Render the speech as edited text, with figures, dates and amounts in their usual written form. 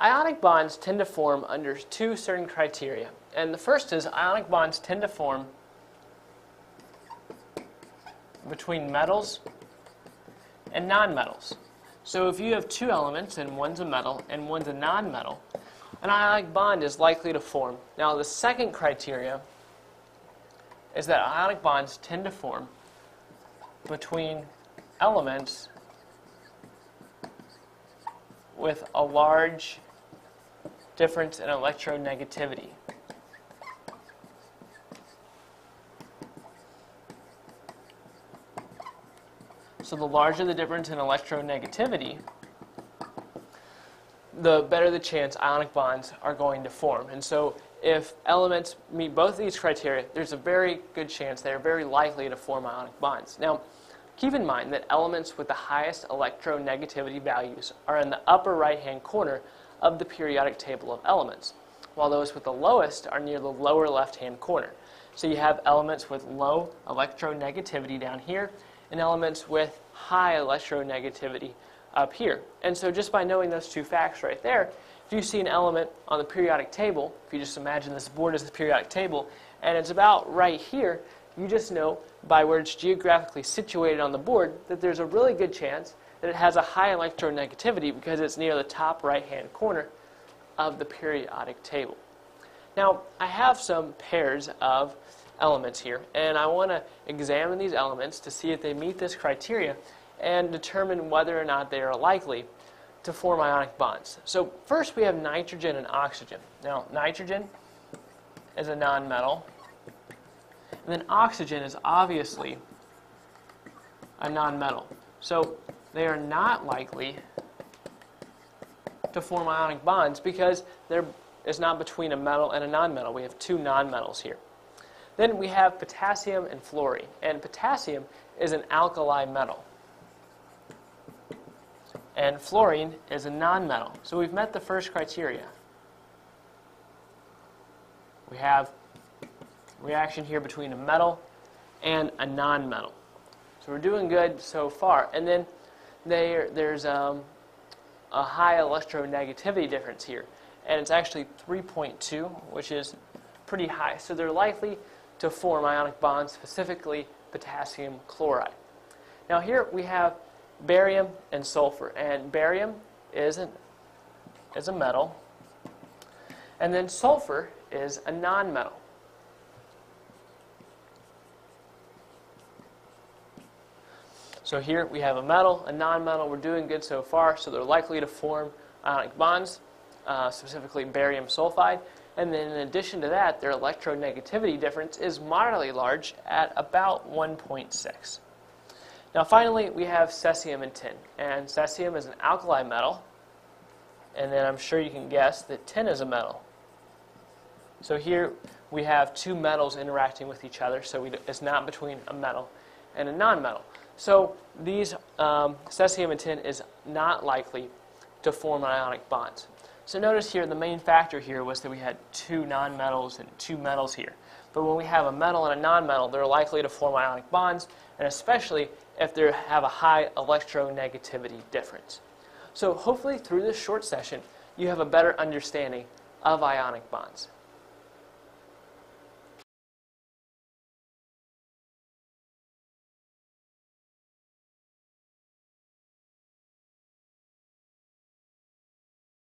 Ionic bonds tend to form under two certain criteria. And the first is ionic bonds tend to form between metals and nonmetals. So if you have two elements and one's a metal and one's a nonmetal, an ionic bond is likely to form. Now the second criteria is that ionic bonds tend to form between elements with a large difference in electronegativity. So the larger the difference in electronegativity, the better the chance ionic bonds are going to form. And so if elements meet both of these criteria, there's a very good chance they are very likely to form ionic bonds. Now, keep in mind that elements with the highest electronegativity values are in the upper right-hand corner of the periodic table of elements, while those with the lowest are near the lower left-hand corner. So you have elements with low electronegativity down here, and elements with high electronegativity up here. And so just by knowing those two facts right there, if you see an element on the periodic table, if you just imagine this board as the periodic table, and it's about right here, you just know by where it's geographically situated on the board that there's a really good chance that it has a high electronegativity because it's near the top right-hand corner of the periodic table. Now, I have some pairs of elements here, and I want to examine these elements to see if they meet this criteria and determine whether or not they are likely to form ionic bonds. So first we have nitrogen and oxygen. Now, nitrogen is a nonmetal, and then oxygen is obviously a nonmetal. So they are not likely to form ionic bonds because there is not between a metal and a nonmetal. We have two nonmetals here. Then we have potassium and fluorine. And potassium is an alkali metal. And fluorine is a nonmetal. So we've met the first criteria. We have reaction here between a metal and a nonmetal. So we're doing good so far. And then there's a high electronegativity difference here. And it's actually 3.2, which is pretty high. So they're likely to form ionic bonds, specifically potassium chloride. Now here we have barium and sulfur. And barium is a metal. And then sulfur is a nonmetal. So here we have a metal, a nonmetal. We're doing good so far, so they're likely to form ionic bonds, specifically barium sulfide. And then in addition to that, their electronegativity difference is moderately large at about 1.6. Now finally, we have cesium and tin. And cesium is an alkali metal. And then I'm sure you can guess that tin is a metal. So here we have two metals interacting with each other, so it's not between a metal and a nonmetal. So these cesium and tin is not likely to form ionic bonds. So notice here the main factor here was that we had two nonmetals and two metals here. But when we have a metal and a nonmetal, they're likely to form ionic bonds, and especially if they have a high electronegativity difference. So hopefully through this short session, you have a better understanding of ionic bonds.